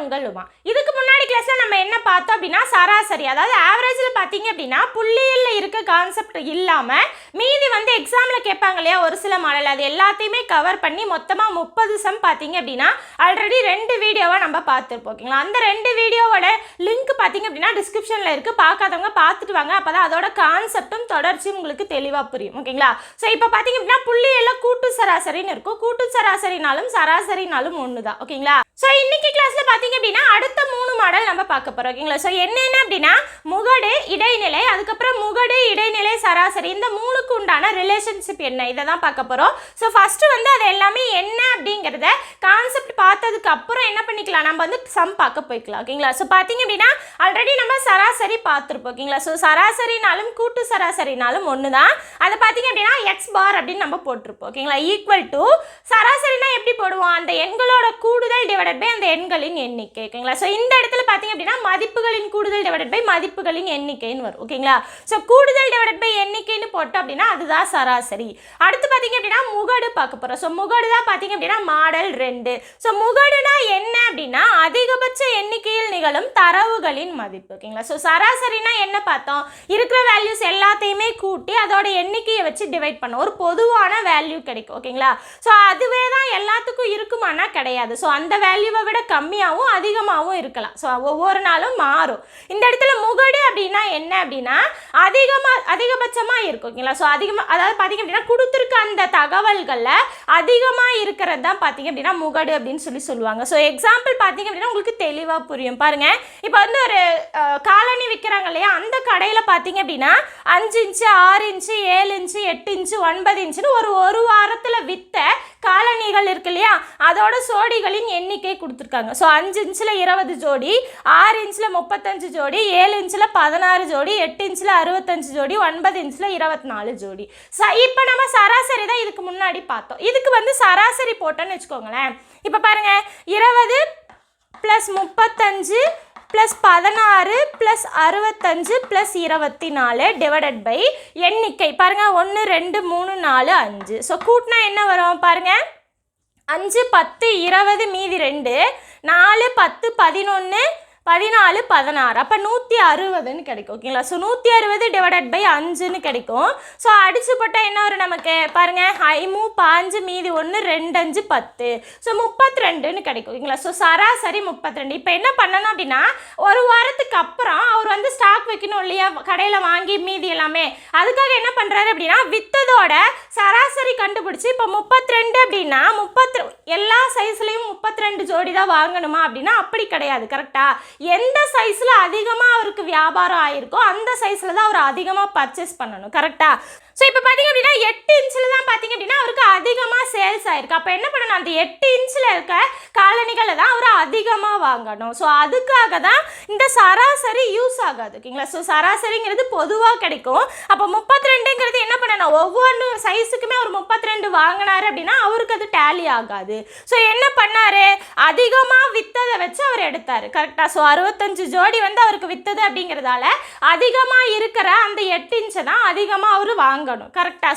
பெருக்கங்களுமா. இதுக்கு முன்னாடி கிளாஸில் நம்ம என்ன பார்த்தோம் அப்படின்னா சராசரி, அதாவது ஆவரேஜில் பார்த்தீங்க அப்படின்னா புள்ளியில் இருக்க கான்செப்ட் இல்லாமல் மீதி வந்து எக்ஸாமில் கேட்பாங்க இல்லையா ஒரு சில மாடல், அது எல்லாத்தையுமே கவர் பண்ணி மொத்தமாக 30 சம் பார்த்தீங்க அப்படின்னா ஆல்ரெடி 2 வீடியோவாக நம்ம பார்த்துருப்போம். ஓகேங்களா, அந்த 2 வீடியோவோட லிங்க் பார்த்தீங்க அப்படின்னா டிஸ்கிரிப்ஷனில் இருக்குது, பார்க்காதவங்க பார்த்துட்டு வாங்க. அப்போ தான் அதோட கான்செப்டும் தொடர்ச்சியும் உங்களுக்கு தெளிவாக புரியும். ஓகேங்களா, ஸோ இப்போ பார்த்தீங்க அப்படின்னா புள்ளியில் கூட்டு சராசரின்னு இருக்கும், கூட்டு சராசரினாலும் சராசரினாலும் ஒன்று தான். ஓகேங்களா, ஸோ இன்னைக்கு கிளாஸில் பார்த்தீங்க அப்படின்னா அடுத்த 3 மாடல் நம்ம பார்க்க போகிறோம். ஓகேங்களா, ஸோ என்னென்ன அப்படின்னா முகடு, இடைநிலை, அதுக்கப்புறம் முகடு, இடைநிலை, சராசரி, இந்த 3க்கு உண்டான ரிலேஷன்ஷிப் என்ன, இதை தான் பார்க்க போகிறோம். ஸோ ஃபஸ்ட்டு வந்து அது எல்லாமே என்ன அப்படிங்கிறத கான்செப்ட் பார்த்ததுக்கு அப்புறம் என்ன பண்ணிக்கலாம், நம்ம வந்து சம் பார்க்க போய்க்கலாம். ஓகேங்களா, ஸோ பார்த்தீங்க அப்படின்னா ஆல்ரெடி நம்ம சராசரி பார்த்துருப்போம். ஓகேங்களா, ஸோ சராசரினாலும் கூட்டு சராசரினாலும் ஒன்று தான். அதை பார்த்தீங்க அப்படின்னா எக்ஸ் பார் அப்படின்னு நம்ம போட்டிருப்போம். ஓகேங்களா, ஈக்குவல் டு சராசரினா எப்படி போடுவோம், அந்த எண்களோட கூடுதல் டிவைடட் பை அந்த எண்களின் எண்ணிக்கை. ஓகேங்களா, ஸோ இந்த இடத்துல பார்த்தீங்க அப்படின்னா மதிப்புகளின் கூடுதல் டிவைடட் பை மதிப்புகளின் எண்ணிக்கைன்னு வரும். ஓகேங்களா, ஸோ கூடுதல் டிவைடட் பை எண்ணிக்கைன்னு போட்டோம் அப்படின்னா அதுதான் சராசரி. அடுத்து பார்த்தீங்க அப்படின்னா முகடு பார்க்க போகிறோம். ஸோ முகடு தான் பார்த்தீங்க அப்படின்னா மாடல் 2. ஸோ முகடுனா என்ன அப்படின்னா அதிகபட்ச எண்ணிக்கையில் நிகழும் தரவுகளின் மதிப்பு. ஓகேங்களா, ஸோ சராசரினா என்ன பார்த்தோம், இருக்கிற வேல்யூஸ் எல்லாத்தையுமே கூட்டி அதோட எண்ணிக்கையை வச்சு டிவைட் பண்ண ஒரு பொதுவான வேல்யூ கிடைக்கும். ஓகேங்களா, ஸோ அதுவே தான் எல்லாத்துக்கும் இருக்குமானா கிடையாது. ஸோ அந்த வேல்யூவை விட கம்மியாகவும் அதிகமாகவும் இருக்கலாம். ஸோ ஒவ்வொரு நாளும் மாறும். இந்த இடத்துல முகடு அப்படின்னா என்ன அப்படின்னா அதிகபட்சமாக இருக்கும். ஓகேங்களா, ஸோ அதிகமாக அதாவது பார்த்தீங்க அப்படின்னா கொடுத்துருக்க அந்த தகவல்களில் அதிகமாக இருக்கிறது தான் பார்த்தீங்க அப்படின்னா முகடு அப்படின்னு சொல்லுவாங்க. ஸோ எக்ஸாம்பிள் பார்த்தீங்க அப்படின்னா உங்களுக்கு தெளிவாக புரியும். பாருங்க, இப்போ வந்து ஒரு காலனி விற்கிறாங்க இல்லையா, அந்த கடையில் பார்த்தீங்க அப்படின்னா 5 இன்ச்சு 6 இன்ச்சு 7 இன்ச்சு 8 இன்ச்சு 9 இன்ச்சுன்னு ஒரு வாரத்தில் விற்ற காலனிகள் இருக்கு இல்லையா, அதோட சோடிகளின் எண்ணிக்கை கொடுத்துருக்காங்க. ஸோ 5 இன்ச்சில் 20 ஜோடி, 6 இன்ச்சில் 35 ஜோடி, 7 இன்ச்சில் 16 ஜோடி, 8 இன்ச்சில் 65 ஜோடி, 9 இன்ச்சில் 24 ஜோடி. இப்போ நம்ம சராசரி தான் இதுக்கு முன்னாடி பார்த்தோம். இதுக்கு வந்து சராசரி போட்டோன்னு வச்சுக்கோங்களேன். இப்போ பாருங்க, 20 + 35 + 16 + 65 + 24 டிவைடட் பை எண்ணிக்கை. பாருங்க 1 2 3 4 5. ஸோ கூட்டினா என்ன வரும் பாருங்க, 5 10 20 மீதி 2 4 10 11 14 16, அப்போ 160ன்னு கிடைக்கும். ஓகேங்களா, ஸோ 160 டிவைடட் பை 5ன்னு கிடைக்கும். ஸோ அடிச்சு போட்டால் என்ன வரும் நமக்கு பாருங்க, 5 5 மீதி 1 2 5 10, ஸோ 32ன்னு கிடைக்கும். ஓகேங்களா, ஸோ சராசரி 32. இப்போ என்ன பண்ணணும் அப்படின்னா ஒரு வாரத்துக்கு அப்புறம் அவர் வந்து ஸ்டாக் வைக்கணும் இல்லையா கடையில் வாங்கி மீதி எல்லாமே, அதுக்காக என்ன பண்ணுறாரு அப்படின்னா வித்ததோட சராசரி கண்டுபிடிச்சி இப்போ 32 அப்படின்னா எல்லா சைஸ்லையும் 32 ஜோடி தான் வாங்கணுமா அப்படின்னா அப்படி கிடையாது. கரெக்டா, எந்த சைஸில் அதிகமாக அவருக்கு வியாபாரம் ஆயிருக்கோ அந்த சைஸில் தான் அவர் அதிகமாக பர்ச்சேஸ் பண்ணணும். கரெக்டா, ஸோ இப்போ பார்த்தீங்க அப்படின்னா 8 இன்ச்சில் தான் பார்த்தீங்க அப்படின்னா அவருக்கு அதிகமாக சேல்ஸ் ஆயிருக்கு. அப்போ என்ன பண்ணணும், அந்த 8 இன்ச்சில் இருக்க காலணிகளை தான் அவர் அதிகமாக வாங்கணும். ஸோ அதுக்காக தான் இந்த சராசரி யூஸ் ஆகாது. ஓகேங்களா, ஸோ சராசரிங்கிறது பொதுவாக கிடைக்கும். அப்போ 32ங்கிறது என்ன பண்ணணும், ஒவ்வொரு சைஸுக்குமே ஒரு 32 வாங்கினாரு அப்படின்னா அவருக்கு அது டேலி ஆகாது. ஸோ என்ன பண்ணாரு, அதிகமாக விற்றதை வச்சு அவர் எடுத்தார். கரெக்டாக, ஸோ 65 ஜோடி வந்து அவருக்கு விற்றது அப்படிங்கிறதால அதிகமாக இருக்கிற அந்த 8 இன்ச்சை தான் அதிகமாக அவர் வாங்கணும். கரெக்டா,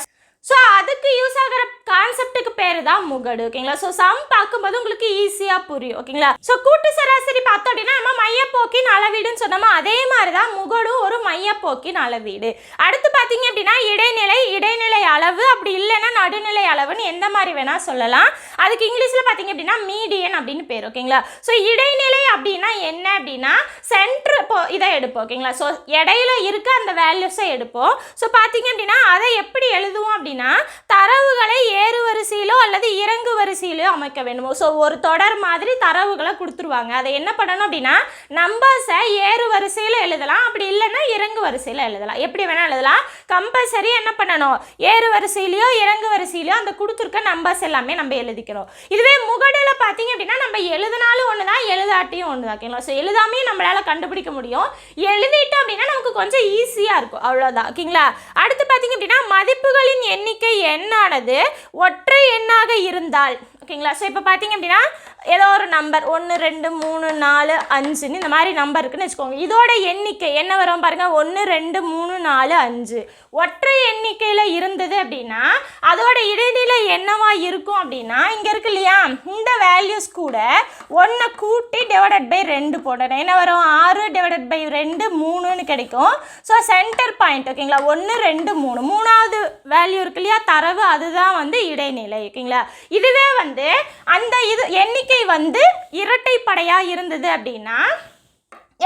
ஸோ அதுக்கு யூஸ் ஆகிற கான்செப்டுக்கு பேர் தான் முகடு. ஓகேங்களா, ஸோ சம் பார்க்கும்போது உங்களுக்கு ஈஸியாக புரியும். ஓகேங்களா, ஸோ கூட்டு சராசரி பார்த்தோம் அப்படின்னா நம்ம மையப்போக்கின் அளவீடுன்னு சொன்னோமா, அதே மாதிரி தான் முகடும் ஒரு மையப்போக்கின் அளவீடு. அடுத்து பார்த்தீங்க அப்படின்னா இடைநிலை அளவு, அப்படி இல்லைன்னா நடுநிலை அளவுன்னு எந்த மாதிரி வேணால் சொல்லலாம். அதுக்கு இங்கிலீஷில் பார்த்தீங்க அப்படின்னா மீடியன் அப்படின்னு பேர். ஓகேங்களா, ஸோ இடைநிலை அப்படின்னா என்ன அப்படின்னா சென்ட்ரு இதை எடுப்போம். ஓகேங்களா, ஸோ இடையில இருக்க அந்த வேல்யூஸை எடுப்போம். ஸோ பார்த்தீங்க அப்படின்னா அதை எப்படி எழுதுவோம் அப்படின்னா தரவுகளை ஏறு வரிசையிலோ அல்லது இறங்கு வரிசையிலோ அமைக்க வேண்டுமோ. ஸோ ஒரு தொடர் மாதிரி தரவுகளை கொடுத்துருவாங்க, அதை என்ன பண்ணணும் அப்படின்னா நம்பர்ஸை ஏறு வரிசையில் எழுதலாம், அப்படி இல்லைன்னா இறங்கு வரிசையில் எழுதலாம், எப்படி வேணால் எழுதலாம். கம்பல்சரி என்ன பண்ணணும், ஏறு வரிசையிலையோ இறங்கு வரிசையிலையோ அந்த கொடுத்துருக்க நம்பர்ஸ் எல்லாமே நம்ம எழுதிக்கிறோம். இதுவே முகடில் பார்த்தீங்க அப்படின்னா நம்ம எழுதினாலும் ஒன்று தான் எழுதாட்டியும் ஒன்று தான். ஓகேங்களா, ஸோ எழுதாமையும் நம்மளால் கண்டுபிடிக்க முடியும், எழுதிட்டோம் அப்படின்னா நமக்கு கொஞ்சம் ஈஸியாக இருக்கும், அவ்வளோதான். ஓகேங்களா, அடுத்து பார்த்தீங்க அப்படின்னா மதிப்புகளின் எண்ணிக்கை எண்ணானது ஒற்றை எண்ணாக இருந்தால். ஓகேங்களா, ஸோ இப்போ பார்த்தீங்க அப்படின்னா ஏதோ ஒரு நம்பர் 1 2 3 4 5 இந்த மாதிரி நம்பர் இருக்குன்னு வச்சுக்கோங்க. இதோட எண்ணிக்கை என்ன வரும் பாருங்கள், 1 2 3 4 5. ஒற்றை எண்ணிக்கையில் இருந்தது அப்படின்னா அதோட இடைநிலை என்னவா இருக்கும் அப்படின்னா இங்கே இருக்கு இல்லையா, இந்த வேல்யூஸ் கூட 1 கூட்டி டிவைடட் பை 2 போடணும். என்ன வரும், 6 டிவைடட் பை 2 3ன்னு கிடைக்கும். ஸோ சென்டர் பாயிண்ட் ஓகேங்களா, 1 2 3 மூணாவது வேல்யூ இருக்கு இல்லையா தரவு, அதுதான் வந்து இடைநிலை ஓகேங்களா. இதுவே வந்து அந்த இது எண்ணிக்கை வந்து இரட்டைப்படையாக இருந்தது அப்படின்னா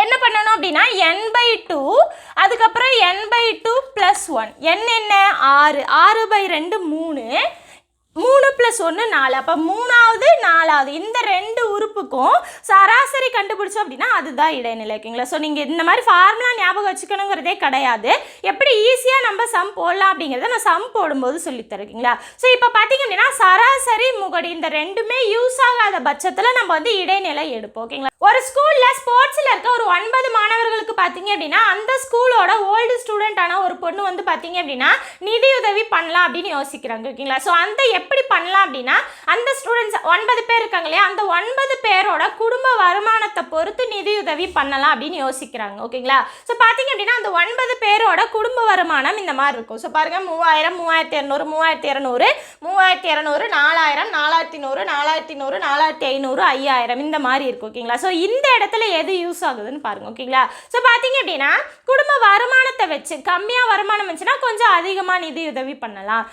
என்ன பண்ணணும் அப்படின்னா n/2 அதுக்கப்புறம் n/2 + 1. என்ன 6 6/2 3 3 + 1 4. அப்போ மூணாவது நாலாவது இந்த ரெண்டு உறுப்புக்கும் சராசரி கண்டுபிடிச்சோம் அப்படின்னா அதுதான் இடைநிலை ஓகேங்களா. ஸோ நீங்கள் இந்த மாதிரி ஃபார்முலா ஞாபகம் வச்சுக்கணுங்கிறதே கிடையாது. எப்படி ஈஸியாக நம்ம சம் போடலாம் அப்படிங்கிறத நான் சம் போடும்போது சொல்லித்தரேன் ஓகேங்களா. ஸோ இப்போ பார்த்தீங்க அப்படின்னா சராசரி முகடு இந்த ரெண்டுமே யூஸ் ஆகாத பட்சத்தில் நம்ம வந்து இடைநிலை எடுப்போம் ஓகேங்களா. ஒரு ஸ்கூலில் ஸ்போர்ட்ஸில் இருக்க ஒரு 9 மாணவர்களுக்கு பார்த்தீங்க அப்படின்னா அந்த ஸ்கூலோட ஓல்டு ஸ்டூடெண்டான ஒரு பொண்ணு வந்து பார்த்தீங்க அப்படின்னா நிதியுதவி பண்ணலாம் அப்படின்னு யோசிக்கிறாங்க ஓகேங்களா. ஸோ அந்த எப்படி பண்ணலாம் அப்படின்னா அந்த ஸ்டூடெண்ட்ஸ் 9 பேர் இருக்காங்க இல்லையா, அந்த 9 பேரோட குடும்ப வருமானத்தை பொறுத்து நிதியுதவி பண்ணலாம் அப்படின்னு யோசிக்கிறாங்க ஓகேங்களா. ஸோ பார்த்தீங்க அப்படின்னா அந்த 9 பேரோட குடும்ப வருமானம் இந்த மாதிரி இருக்கும். ஸோ பாருங்க 3000 3200 3200 3200 4000 4100 4100 4500 5000 இந்த மாதிரி இருக்கும் ஓகேங்களா. ஸோ இந்த இடத்துல எது யூஸ் ஆகுதுன்னு பாருங்க ஓகேங்களா. ஸோ பார்த்தீங்க அப்படின்னா குடும்ப வருமானத்தை வச்சு கம்மியாக வருமானம் வந்துச்சுன்னா கொஞ்சம் அதிகமாக நிதியுதவி பண்ணலாம்,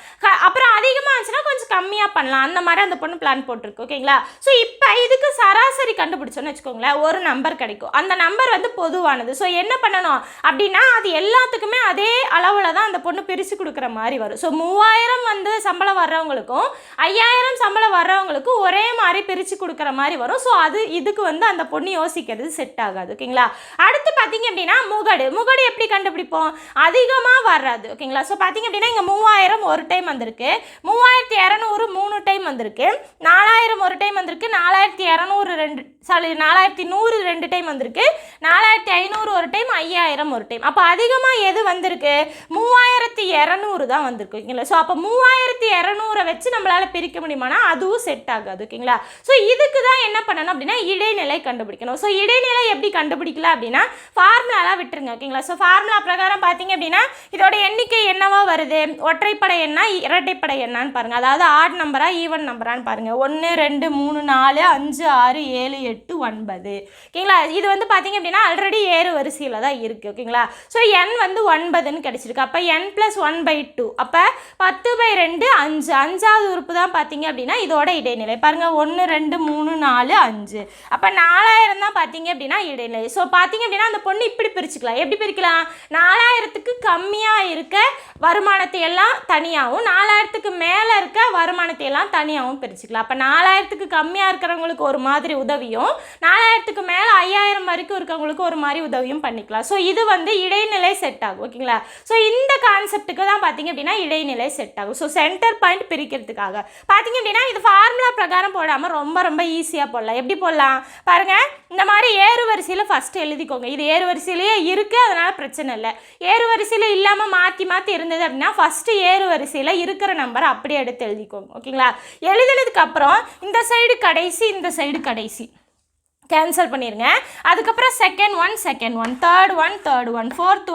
அப்புறம் அதிகமாக இருந்துச்சுன்னா கொஞ்சம் கம்மியாக பண்ணலாம், அந்த மாதிரி அந்த பொண்ணு பிளான் போட்டிருக்கு ஓகேங்களா. ஸோ இப்போ இதுக்கு சராசரி கண்டுபிடிச்சோன்னு வச்சுக்கோங்களேன், ஒரு நம்பர் கிடைக்கும். அந்த நம்பர் வந்து பொதுவானது. ஸோ என்ன பண்ணணும் அப்படின்னா அது எல்லாத்துக்குமே அதே அளவில் தான் அந்த பொண்ணு பிரித்து கொடுக்குற மாதிரி வரும். ஸோ 3000 வந்து சம்பளம் வர்றவங்களுக்கும் 5000 சம்பளம் வர்றவங்களுக்கும் ஒரே மாதிரி பிரித்து கொடுக்குற மாதிரி வரும். ஸோ அது இதுக்கு வந்து அந்த பொண்ணு யோசிக்கிறது செட் ஆகாது ஓகேங்களா. அடுத்து பார்த்தீங்க அப்படின்னா முகடு முகடு எப்படி கண்டுபிடிப்போம், அதிகமாக வராது ஓகேங்களா. ஸோ பார்த்தீங்க அப்படின்னா இங்கே 3000 ஒரு டைம் வந்திருக்கு, 3200 3 டைம் வந்திருக்கு, 4000 ஒரு டைம் வந்திருக்கு, 4200 4100 2 டைம் வந்திருக்கு, 4500 ஒரு டைம், 5000 ஒரு டைம். அப்போ அதிகமாக எது வந்திருக்கு, 3200 தான் வந்திருக்கு ஓகேங்களா. ஸோ அப்போ 3200 வச்சு நம்மளால் பிரிக்க முடியுமானா அதுவும் செட் ஆகாது ஓகேங்களா. ஸோ இதுக்கு தான் என்ன பண்ணணும் அப்படின்னா இடைநிலை கண்டுபிடிக்கணும். ஸோ இடைநிலை எப்படி கண்டுபிடிக்கலாம் அப்படின்னா ஃபார்முலாலாம் விட்டுருங்க ஓகேங்களா. ஸோ ஃபார்முலா பிரகாரம் பார்த்தீங்க அப்படின்னா இதோட எண்ணிக்கை என்னவா வருது, ஒற்றைப்படை எண்ணா இரட்டைப்படை எண்ணான்னு பாருங்கள், அதாவது ஆட் நம்பரா ஈவன் நம்பரான்னு பாருங்கள். 1 2 3 4 5 6 7 8 9 ஓகேங்களா. இது வந்து பார்த்தீங்க அப்படின்னா ஆல்ரெடி ஏறு வரிசையில் தான் இருக்குது ஓகேங்களா. ஸோ n வந்து 9ன்னு கிடச்சிருக்கு. அப்போ n + 1/2 அப்போ 10/2 5 அஞ்சாவது உறுப்பு தான் பார்த்தீங்க அப்படின்னா இதோட இடைநிலை பாருங்கள் 1 2 3 4 5. அப்போ 4000 தான் பார்த்தீங்க அப்படின்னா இடைநிலை. ஸோ பார்த்தீங்க அப்படின்னா அந்த பொண்ணு இப்படி பிரிச்சுக்கலாம். எப்படி பிரிக்கலாம், 4000க்கு கம்மியாக இருக்க வருமானத்தை எல்லாம் தனியாகவும் 4000க்கு மேலே இருக்க வருமானத்தை எல்லாம் தனியாகவும் பிரிச்சுக்கலாம். அப்போ 4000க்கு கம்மியாக இருக்கிறவங்களுக்கு ஒரு மாதிரி உதவியும் 4000க்கு மேலே 5000 வரைக்கும் இருக்கவங்களுக்கு ஒரு மாதிரி உதவியும் பண்ணிக்கலாம். ஸோ இது வந்து இடைநிலை செட் ஆகும் ஓகேங்களா. ஸோ இந்த கான்செப்ட்டுக்கு தான் பார்த்தீங்க அப்படின்னா இடைநிலை செட் ஆகும். ஸோ சென்டர் பாயிண்ட் பிரிக்கிறதுக்காக பார்த்தீங்க அப்படின்னா இது ஃபார்முலா பிரகாரம் போடாமல் ரொம்ப ரொம்ப ஈஸியாக போடலாம். எப்படி போடலாம் பாருங்கள், இந்த மாதிரி ஏறு வரிசையில் ஃபஸ்ட்டு எழுதிக்கோங்க. இது ஏறு வரிசையிலேயே இருக்குது, அதனால் பிரச்சனை இல்லை. ஏறு வரிசையில் இல்லாமல் மாற்றி மாற்றி இருந்தது அப்படின்னா ஃபஸ்ட்டு ஏறு வரிசையில் இருக்கிற நம்பரை அப்படியே எடுத்து எழுதிக்கோங்க ஓகேங்களா. எழுதினதுக்கப்புறம் இந்த சைடு கடைசி இந்த சைடு கடைசி கேன்சல் பண்ணிடுங்க. அதுக்கப்புறம் second one third one fourth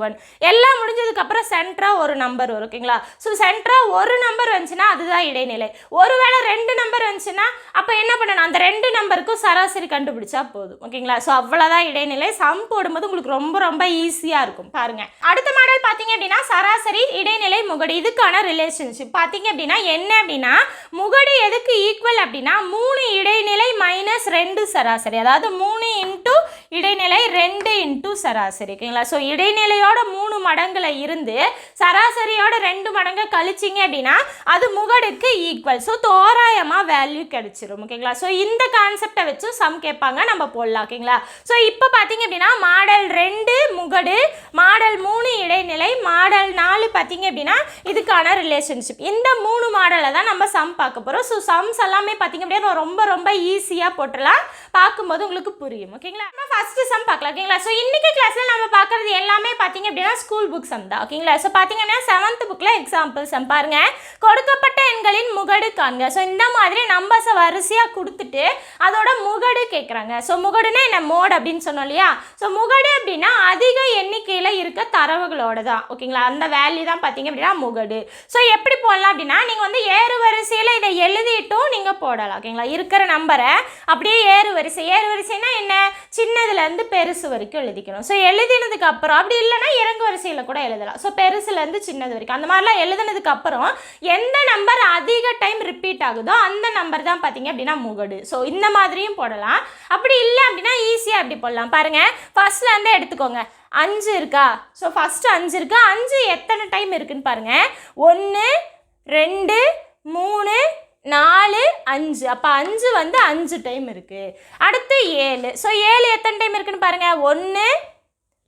one எல்லாம் முடிஞ்சதுக்கப்புறம் சென்டராக ஒரு நம்பர் வரும் ஓகேங்களா. ஸோ சென்டராக ஒரு நம்பர் வந்துச்சுன்னா அதுதான் இடைநிலை. ஒருவேளை 2 நம்பர் வந்துச்சுன்னா அப்போ என்ன பண்ணணும், அந்த 2 நம்பருக்கும் சராசரி கண்டுபிடிச்சா போதும் ஓகேங்களா. ஸோ அவ்வளோதான் இடைநிலை. சம் போடும்போது உங்களுக்கு ரொம்ப ரொம்ப ஈஸியாக இருக்கும் பாருங்கள். அடுத்த மாடல் பார்த்தீங்க அப்படின்னா சராசரி இடைநிலை முகடு இதுக்கான ரிலேஷன்ஷிப் பார்த்தீங்க அப்படின்னா என்ன அப்படின்னா முகடு எதுக்கு ஈக்குவல் அப்படின்னா 3 இடைநிலை மைனஸ் 2 சராசரி, அதாவது 3 இன்ட்டு இடைநிலை 2 இன்ட்டு சராசரி ஓகேங்களா. ஸோ இடைநிலையோட 3 மடங்குல இருந்து சராசரியோட 2 மடங்கு கழிச்சிங்க அப்படின்னா அது முகடுக்கு ஈக்குவல். ஸோ தோராயமாக வேல்யூ கிடைச்சிரும் ஓகேங்களா. ஸோ இந்த கான்செப்டை வச்சு சம் கேட்பாங்க, நம்ம போடலாம் ஓகேங்களா. ஸோ இப்போ பார்த்தீங்க அப்படின்னா மாடல் 2 முகடு, மாடல் 3 இடைநிலை, மாடல் 4 பார்த்தீங்க அப்படின்னா இதுக்கான ரிலேஷன்ஷிப். இந்த 3 மாடலை தான் நம்ம சம் பார்க்க போகிறோம். ஸோ சம்ஸ் எல்லாமே பார்த்தீங்க அப்படின்னா ரொம்ப ரொம்ப ஈஸியாக போட்டுடலாம், பார்க்கும்போது உங்களுக்கு புரியும் ஓகேங்களா. நம்ம ஃபர்ஸ்ட் சம் பார்க்கலாம் ஓகேங்களா. ஸோ இன்னைக்கு கிளாஸில் நம்ம பார்க்குறது எல்லாமே பார்த்தீங்க அப்படின்னா ஸ்கூல் புக் சம் தான் ஓகேங்களா. ஸோ பார்த்தீங்கன்னா 7th புக்கில் எக்ஸாம்பிள் சம் பாருங்க. கொடுக்கப்பட்ட எண்களின் முகடு காண்க. ஸோ இந்த மாதிரி நம்பர்ஸை வரிசையாக கொடுத்துட்டு அதோட முகடு கேட்குறாங்க. ஸோ முகடுனா என்ன, மோட் அப்படின்னு சொன்னோம் இல்லையா. ஸோ முகடு அப்படின்னா அதிக எண்ணிக்கையில் இருக்க தரவுகளோட தான் ஓகேங்களா. அந்த வேல்யூ தான் பார்த்தீங்க அப்படின்னா முகடு. ஸோ எப்படி போடலாம் அப்படின்னா நீங்கள் வந்து ஏறு வரிசையில் இதை எழுதிட்டும் நீங்கள் போடலாம் ஓகேங்களா. இருக்கிற நம்பரை அப்படியே ஏறு வரிசைனா என்ன, சின்னதுலேருந்து பெருசு வரைக்கும் எழுதிக்கணும். ஸோ எழுதினதுக்கு அப்புறம் அப்படி இல்லைன்னா இறங்கு வரிசையில் கூட எழுதலாம். ஸோ பெருசுலேருந்து சின்னது வரைக்கும் அந்த மாதிரிலாம் எழுதினதுக்கு அப்புறம் எந்த நம்பர் அதிக டைம் ரிப்பீட் ஆகுதோ அந்த நம்பர் தான் பார்த்தீங்க அப்படின்னா முகடு. ஸோ இந்த மாதிரியும் போடலாம். அப்படி இல்லை அப்படின்னா ஈஸியாக அப்படி போடலாம். பாருங்கள், ஃபர்ஸ்ட்லேருந்து எடுத்துக்கோங்க. 5 இருக்கா. ஸோ ஃபஸ்ட்டு 5 இருக்கா. 5 எத்தனை டைம் இருக்குன்னு பாருங்கள். 1 2 3 4 5. அப்போ 5 வந்து 5 டைம் இருக்குது. அடுத்து 7. ஸோ 7 எத்தனை டைம் இருக்குன்னு பாருங்கள். 1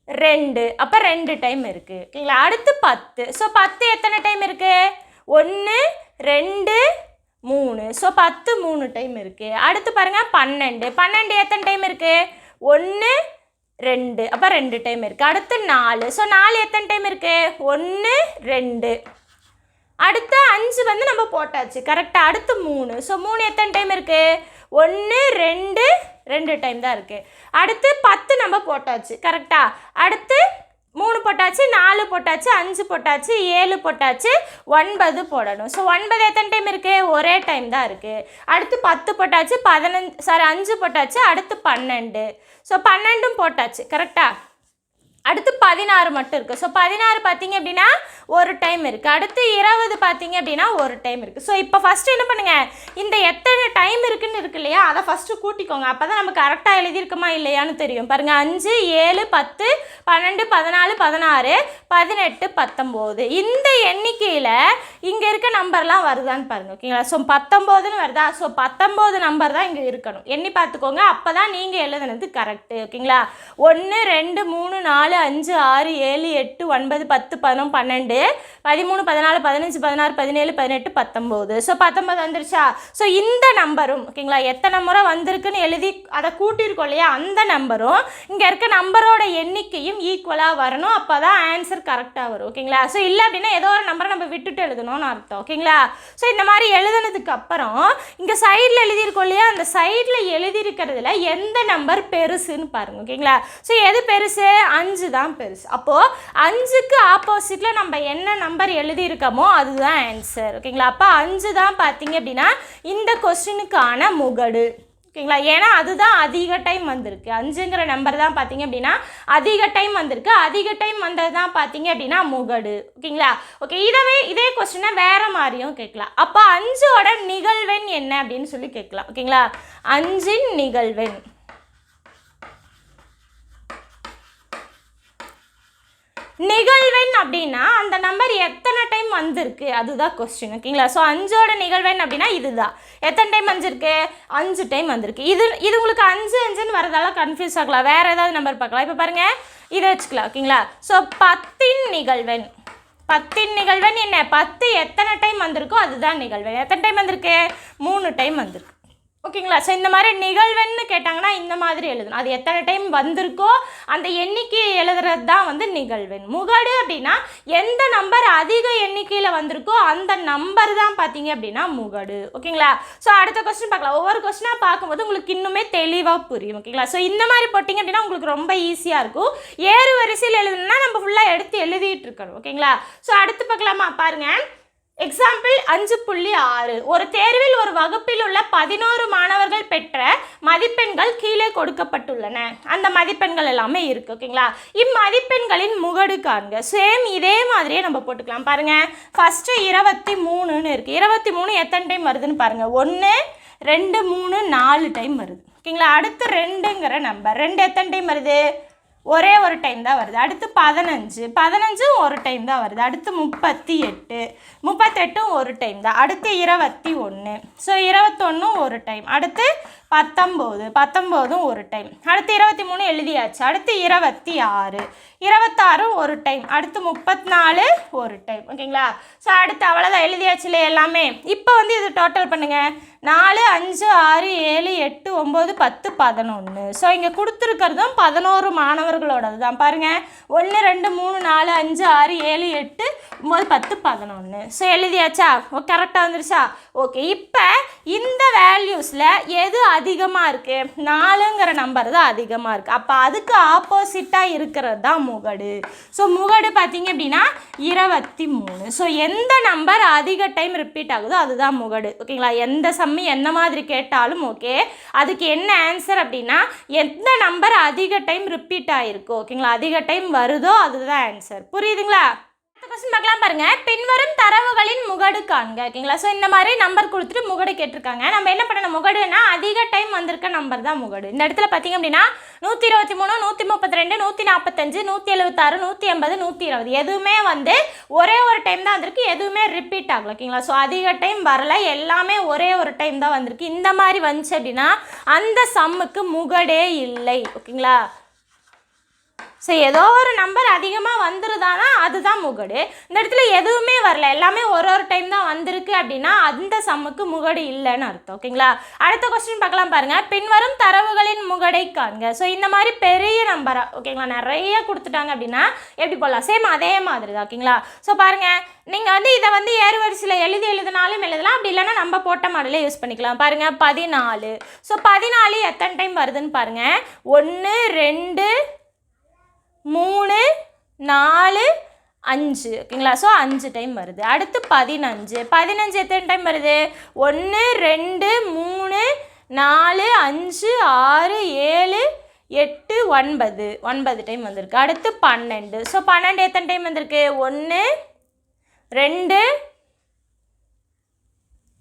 2. அப்போ 2 டைம் இருக்குது ஓகேங்களா. அடுத்து 10. ஸோ 10 எத்தனை டைம் இருக்குது. 1 2 3. ஸோ 10 3 டைம் இருக்குது. அடுத்து பாருங்கள் 12 எத்தனை டைம் இருக்குது. 1 2. அப்போ 2 டைம் இருக்குது. அடுத்து 4. ஸோ 4 எத்தனை டைம் இருக்குது. 1 2. அடுத்து 5 வந்து நம்ம போட்டாச்சு கரெக்டாக. அடுத்து 3. ஸோ 3 எத்தனை டைம் இருக்குது. 1 2 2 டைம் தான் இருக்குது. அடுத்து 10 நம்ம போட்டாச்சு கரெக்டாக. அடுத்து 3 போட்டாச்சு, 4 போட்டாச்சு, 5 போட்டாச்சு, 7 போட்டாச்சு, 9 போடணும். ஸோ 9 எத்தனை டைம் இருக்குது. ஒரே டைம் தான் இருக்குது. அடுத்து 10 போட்டாச்சு, 5 போட்டாச்சு, அடுத்து 12. ஸோ 12 போட்டாச்சு கரெக்டாக. அடுத்து 16 மட்டும் இருக்குது. ஸோ 16 பார்த்தீங்க அப்படின்னா ஒரு டைம் இருக்குது. அடுத்து 20 பார்த்தீங்க அப்படின்னா ஒரு டைம் இருக்குது. ஸோ இப்போ ஃபஸ்ட்டு என்ன பண்ணுங்கள், இந்த எத்தனை டைம் இருக்குன்னு இருக்கு இல்லையா அதை ஃபஸ்ட்டு கூட்டிக்கோங்க. அப்போ தான் நம்ம கரெக்டாக எழுதியிருக்கோமா இல்லையான்னு தெரியும். பாருங்கள், 5 7 10 12 14 16 18 19. இந்த எண்ணிக்கையில் இங்கே இருக்க நம்பர்லாம் வருதான்னு பாருங்கள் ஓகேங்களா. ஸோ 19ன்னு வருதா. ஸோ 19 நம்பர் தான் இங்கே இருக்கணும். எண்ணி பார்த்துக்கோங்க, அப்போ தான் நீங்கள் எழுதுனது கரெக்டு ஓகேங்களா. 1 2 3 4 5 6 7 8 9 10 11 12 13 14 15 16 17 18 19. ஸோ 19 வந்துருச்சா. ஸோ இந்த நம்பரும் ஓகேங்களா எத்தனை முறை வந்திருக்குன்னு எழுதி அதை கூட்டியிருக்கோம் இல்லையா, அந்த நம்பரும் இங்கே இருக்க நம்பரோட எண்ணிக்கையும் ஈக்குவலாக வரணும். அப்போ தான் ஆன்சர் கரெக்டாக வரும் ஓகேங்களா. ஸோ இல்லை அப்படின்னா ஏதோ ஒரு நம்பரை நம்ம விட்டுட்டு எழுதணும்னு அர்த்தம் ஓகேங்களா. ஸோ இந்த மாதிரி எழுதுனதுக்கு அப்புறம் இங்கே சைடில் எழுதியிருக்கோம் இல்லையா, அந்த சைடில் எழுதியிருக்கிறதுல எந்த நம்பர் பெருசுன்னு பாருங்கள் ஓகேங்களா. ஸோ எது பெருசு, 5 தான் பெருசு. அப்போது 5க்கு ஆப்போசிட்டில் நம்ம என்ன நம்பர் எழுதியிருக்கோமோ அதுதான் ஆன்சர் ஓகேங்களா. அப்போ 5 தான் பார்த்தீங்க அப்படின்னா இந்த கொஸ்டினுக்கான முகடு ஓகேங்களா. ஏன்னா அதுதான் அதிக டைம் வந்திருக்கு. 5ங்கிற நம்பர் தான் பார்த்தீங்க அப்படின்னா அதிக டைம் வந்திருக்கு. அதிக டைம் வந்தது தான் பார்த்தீங்க அப்படின்னா முகடு ஓகேங்களா. ஓகே, இதே கொஸ்டினை வேறு மாதிரியும் கேட்கலாம். அப்போ 5ஓட நிகழ்வெண் என்ன அப்படின்னு சொல்லி கேட்கலாம் ஓகேங்களா. 5இன் நிகழ்வெண் அப்படின்னா அந்த நம்பர் எத்தனை டைம் வந்திருக்கு அதுதான் கொஸ்டின் ஓகேங்களா. ஸோ 5ஓட நிகழ்வெண் அப்படின்னா இதுதான். எத்தனை டைம் வந்திருக்கு, 5 டைம் வந்திருக்கு. இது உங்களுக்கு 5ன்னு வரதால கன்ஃபியூஸ் ஆகலாம். வேறு ஏதாவது நம்பர் பார்க்கலாம். இப்போ பாருங்கள், இதை வச்சுக்கலாம் ஓகேங்களா. ஸோ 10இன் நிகழ்வெண் என்ன, 10 எத்தனை டைம் வந்திருக்கோ அதுதான் நிகழ்வெண். எத்தனை டைம் வந்திருக்கு, 3 டைம் வந்திருக்கு ஓகேங்களா. ஸோ இந்த மாதிரி நிகழ்வெண்ணு கேட்டாங்கன்னா இந்த மாதிரி எழுதணும். அது எத்தனை டைம் வந்திருக்கோ அந்த எண்ணிக்கையை எழுதுறது தான் வந்து நிகழ்வெண். முகடு அப்படின்னா எந்த நம்பர் அதிக எண்ணிக்கையில் வந்திருக்கோ அந்த நம்பர் தான் பார்த்தீங்க அப்படின்னா முகடு ஓகேங்களா. ஸோ அடுத்த கொஸ்டின் பார்க்கலாம். ஒவ்வொரு கொஸ்டினாக பார்க்கும்போது உங்களுக்கு இன்னுமே தெளிவாக புரியும் ஓகேங்களா. ஸோ இந்த மாதிரி போட்டிங்க அப்படின்னா உங்களுக்கு ரொம்ப ஈஸியாக இருக்கும். ஏறு வரிசையில் எழுதணும்னா நம்ம ஃபுல்லாக எடுத்து எழுதிட்டு இருக்கணும் ஓகேங்களா. ஸோ அடுத்து பார்க்கலாமா, பாருங்கள். எக்ஸாம்பிள் 5.6. ஒரு தேர்வில் ஒரு வகுப்பில் உள்ள 11 மாணவர்கள் பெற்ற மதிப்பெண்கள் கீழே கொடுக்கப்பட்டுள்ளன. அந்த மதிப்பெண்கள் எல்லாமே இருக்குது ஓகேங்களா. இம்மதிப்பெண்களின் முகடு காண்க. சேம் இதே மாதிரியே நம்ம போட்டுக்கலாம். பாருங்கள், ஃபஸ்ட்டு 23ன்னு இருக்குது. 23 எத்தனை டைம் வருதுன்னு பாருங்கள். 1 2 3 4 டைம் வருது ஓகேங்களா. அடுத்து 2ங்கிற நம்பர் 2 எத்தனை டைம் வருது, ஒரே ஒரு டைம் தான் வருது. அடுத்து 15 ஒரு டைம் தான் வருது. அடுத்து 38 ஒரு டைம் தான். அடுத்து 21. ஸோ 21 ஒரு டைம். அடுத்து 19 ஒரு டைம். அடுத்து 23 எழுதியாச்சு. அடுத்து 26 26 ஒரு டைம். அடுத்து 34 ஒரு டைம். ஓகேங்களா? ஸோ அடுத்து அவ்வளோதான், எழுதியாச்சு இல்லையா எல்லாமே. இப்போ வந்து இது டோட்டல் பண்ணுங்கள். 4 5 6 7 8 9 10 11. ஸோ இங்கே கொடுத்துருக்கிறதும் 11 மாணவர்களோடது தான். பாருங்கள், 1 2 3 4 5 6 7 8 9 10 11. ஸோ எழுதியாச்சா? கரெக்டாக வந்துருச்சா? ஓகே. இப்போ இந்த வேல்யூஸில் எது அதிகமாக இருக்குது? 4ங்கிற நம்பர் தான் அதிகமாக இருக்குது. அப்போ அதுக்கு ஆப்போசிட்டாக இருக்கிறது தான் முகடு. ஸோ முகடு பார்த்தீங்க அப்படின்னா 23. ஸோ எந்த நம்பர் அதிக டைம் ரிப்பீட் ஆகுதோ அதுதான் முகடு. ஓகேங்களா? எந்த சம்மி எந்த மாதிரி கேட்டாலும் ஓகே, அதுக்கு என்ன ஆன்சர் அப்படின்னா எந்த நம்பர் அதிக டைம் ரிப்பீட் ஆகிருக்கோ, ஓகேங்களா, அதிக டைம் வருதோ அதுதான் ஆன்சர். புரியுதுங்களா? கொஸ்டின் பார்க்கலாம் பாருங்க. பின்வரும் தரவுகளின் முகடு காண்க. ஓகேங்களா? ஸோ இந்த மாதிரி நம்பர் கொடுத்துட்டு முகடு கேட்டிருக்காங்க. நம்ம என்ன பண்ணணும்? முகடுனா அதிக டைம் வந்திருக்க நம்பர் தான் முகடு. இந்த இடத்துல பார்த்தீங்க அப்படின்னா 123 132 145 176 180 120 எதுவுமே வந்து ஒரே ஒரு டைம் தான் வந்திருக்கு, எதுவுமே ரிப்பீட் ஆகல. ஓகேங்களா? ஸோ அதிக டைம் வரல, எல்லாமே ஒரே ஒரு டைம் தான் வந்திருக்கு. இந்த மாதிரி வந்துச்சு அப்படின்னா அந்த சம்முக்கு முகடே இல்லை. ஓகேங்களா? ஸோ ஏதோ ஒரு நம்பர் அதிகமாக வந்துருதானா அதுதான் முகடு. இந்த இடத்துல எதுவுமே வரல, எல்லாமே ஒரு டைம் தான் வந்திருக்கு அப்படின்னா அந்த சம்முக்கு முகடு இல்லைன்னு அர்த்தம். ஓகேங்களா? அடுத்த கொஸ்டின் பார்க்கலாம் பாருங்கள். பின்வரும் தரவுகளின் முகடை காண்க. ஸோ இந்த மாதிரி பெரிய நம்பராக, ஓகேங்களா, நிறைய கொடுத்துட்டாங்க அப்படின்னா எப்படி போடலாம்? சேம் அதே மாதிரி தான். ஓகேங்களா? ஸோ பாருங்கள், நீங்கள் வந்து இதை வந்து ஏறுவரிசையில் எழுதினாலும் எழுதலாம், அப்படி இல்லைன்னா நம்ம போட்ட மாடலே யூஸ் பண்ணிக்கலாம். பாருங்கள் 14. ஸோ 14 எத்தனை டைம் வருதுன்னு பாருங்கள். 1 2 3 4 5. ஓகேங்களா? ஸோ 5 டைம் வருது. அடுத்து 15 எத்தனை டைம் வருது? 1 2 3 4 5 6 7 8 9 டைம் வந்திருக்கு. அடுத்து 12. ஸோ 12 எத்தனை டைம் வந்திருக்கு? 1 2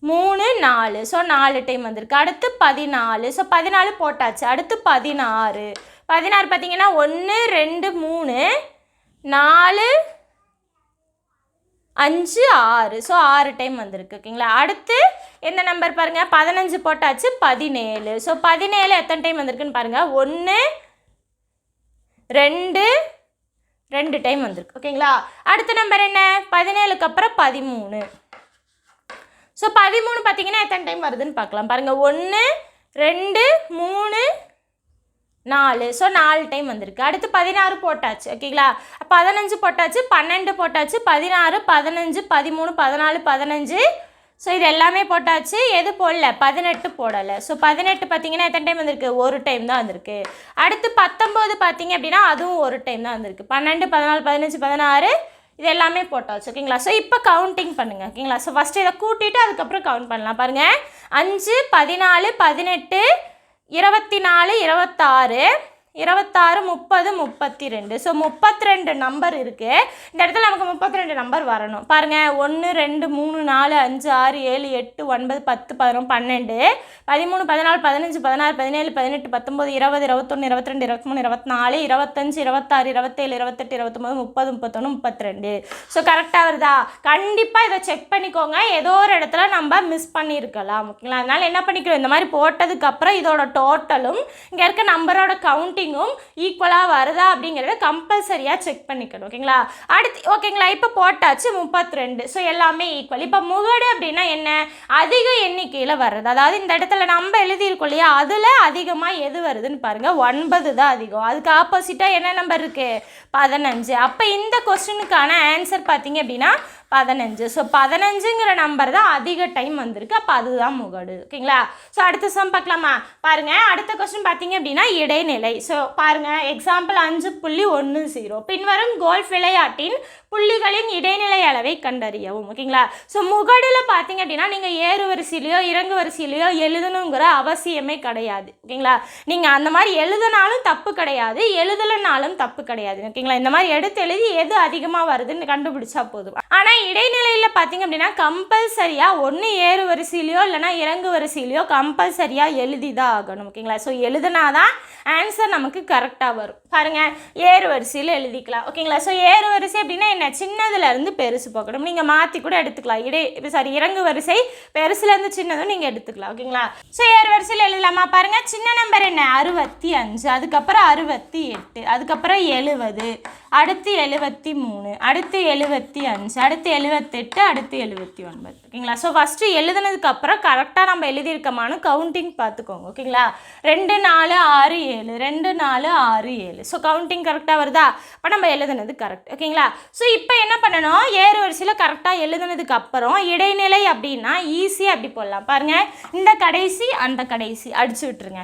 3 4. ஸோ 4 டைம் வந்திருக்கு. அடுத்து 14. ஸோ 14 போட்டாச்சு. அடுத்து 16 பார்த்தீங்கன்னா 1 2 3 4 5 6. ஸோ 6 டைம் வந்திருக்கு. ஓகேங்களா? அடுத்து எந்த நம்பர் பாருங்கள்? 15 போட்டாச்சு. 17. ஸோ 17 எத்தனை டைம் வந்திருக்குன்னு பாருங்கள். 1 2 டைம் வந்திருக்கு. ஓகேங்களா? அடுத்த நம்பர் என்ன? 17க்கு அப்புறம் 13. ஸோ 13 பார்த்தீங்கன்னா எத்தனை டைம் வருதுன்னு பார்க்கலாம். பாருங்கள், 1 2 3 4. ஸோ 4 டைம் வந்திருக்கு. அடுத்து 16 போட்டாச்சு. ஓகேங்களா? 15 போட்டாச்சு, 12 போட்டாச்சு, 16 15 13 14 15. ஸோ இது எல்லாமே போட்டாச்சு. எது போடல? 18 போடலை. ஸோ 18 பார்த்தீங்கன்னா எத்தனை டைம் வந்திருக்கு? ஒரு டைம் தான் வந்திருக்கு. அடுத்து 19 பார்த்தீங்க அப்படின்னா அதுவும் ஒரு டைம் தான் வந்திருக்கு. 12 14 15 16 இது எல்லாமே போட்டாச்சு. ஓகேங்களா? ஸோ இப்போ கவுண்டிங் பண்ணுங்கள். ஓகேங்களா? ஸோ ஃபஸ்ட்டு இதை கூட்டிட்டு அதுக்கப்புறம் கவுண்ட் பண்ணலாம். பாருங்கள், 5 14 18 24 26 26 30 32. ஸோ 32 நம்பர் இருக்குது. இந்த இடத்துல நமக்கு 32 நம்பர் வரணும். பாருங்கள், 1 2 3 4 5 6 7 8 9 10 11 12 13 14 15 16 17 18 19 20 21 22 23 24 25 26 27 28 29 30 31 32. ஸோ கரெக்டாக வருதா? கண்டிப்பாக இதை செக் பண்ணிக்கோங்க. ஏதோ ஒரு இடத்துல நம்ம மிஸ் பண்ணியிருக்கலாம். ஓகேங்களா? அதனால் என்ன பண்ணிக்கிறோம்? இந்த மாதிரி போட்டதுக்கப்புறம் இதோட டோட்டலும் இங்கே இருக்க நம்பரோட கவுண்டிங்கும் ஈக்குவலாக வருதா அப்படிங்கிறத கம்பல்சரியாக செக் பண்ணிக்கணும். ஓகேங்களா? அடுத்து ஓகேங்களா, இப்போ போட்டாச்சு 32. ஸோ எல்லாமே ஈக்குவல். இப்போ முகடு அப்படின்னா என்ன? அதிக எண்ணிக்கையில் வர்றது. அதாவது இந்த இடத்துல நம்ம எழுதியிருக்கோம் இல்லையா, அதில் அதிகமாக எது வருதுன்னு பாருங்கள். 9 தான் அதிகம். அதுக்கு ஆப்போசிட்டாக என்ன நம்பர் இருக்குது? 15. அப்போ இந்த கொஸ்டினுக்கான ஆன்சர் பார்த்தீங்க அப்படின்னா 15. ஸோ 15ங்கிற நம்பர் தான் அதிக டைம் வந்திருக்கு. அப்போ அதுதான் முகடு. ஓகேங்களா? ஸோ அடுத்த சம் பார்க்கலாமா? பாருங்கள், அடுத்த கொஸ்டின் பார்த்தீங்க அப்படின்னா இடைநிலை. ஸோ பாருங்கள், எக்ஸாம்பிள் 5.10 பின்வரும் கோல்ஃப் விளையாட்டின் புள்ளிகளின் இடைநிலை அளவை கண்டறியவும். ஓகேங்களா? ஸோ முகடில் பார்த்தீங்க அப்படின்னா நீங்கள் ஏறு வரிசையிலையோ இறங்கு வரிசையிலையோ எழுதணுங்கிற அவசியமே கிடையாது. ஓகேங்களா? நீங்கள் அந்த மாதிரி எழுதினாலும் தப்பு கிடையாது, எழுதலைனாலும் தப்பு கிடையாது. ஓகேங்களா? இந்த மாதிரி எடுத்து எழுதி எது அதிகமாக வருதுன்னு கண்டுபிடிச்சா போதும். ஆனால் இடைநிலையில் பார்த்தீங்க அப்படின்னா கம்பல்சரியாக ஒன்று ஏறு வரிசையிலையோ இல்லைனா இறங்கு வரிசையிலையோ கம்பல்சரியாக எழுதி தான் ஆகணும். ஓகேங்களா? ஸோ எழுதுனாதான் ஆன்சர் நமக்கு கரெக்டாக வரும். பாருங்கள், ஏறு வரிசையில் எழுதிக்கலாம். ஓகேங்களா? ஸோ ஏறு வரிசை அப்படின்னா என்ன சின்னதுலேருந்து பெருசு போகணும். நீங்கள் மாற்றி கூட எடுத்துக்கலாம். இறங்கு வரிசை பெருசுலேருந்து சின்னதும் நீங்கள் எடுத்துக்கலாம். ஓகேங்களா? ஸோ ஏறு வரிசையில் எழுதலாமா? பாருங்கள், சின்ன நம்பர் என்ன 65, அதுக்கப்புறம் 68, அதுக்கப்புறம் 70, அடுத்து 73, அடுத்து 75, அடுத்து 78, அடுத்து 79. ஓகேங்களா? ஸோ ஃபஸ்ட்டு எழுதுனதுக்கப்புறம் கரெக்டாக நம்ம எழுதியிருக்கமான கவுண்டிங் பார்த்துக்கோங்க. ஓகேங்களா? 2 4 6 7, 2 4 6 7. ஸோ கவுண்டிங் கரெக்டாக வருதா? இப்போ நம்ம எழுதுனது கரெக்ட். ஓகேங்களா? ஸோ இப்போ என்ன பண்ணணும், ஏறு வரிசையில் கரெக்டாக எழுதுனதுக்கு அப்புறம் இடைநிலை அப்படின்னா ஈஸியாக அப்படி போடலாம். பாருங்கள், இந்த கடைசி அந்த கடைசி அடிச்சு விட்டுருங்க.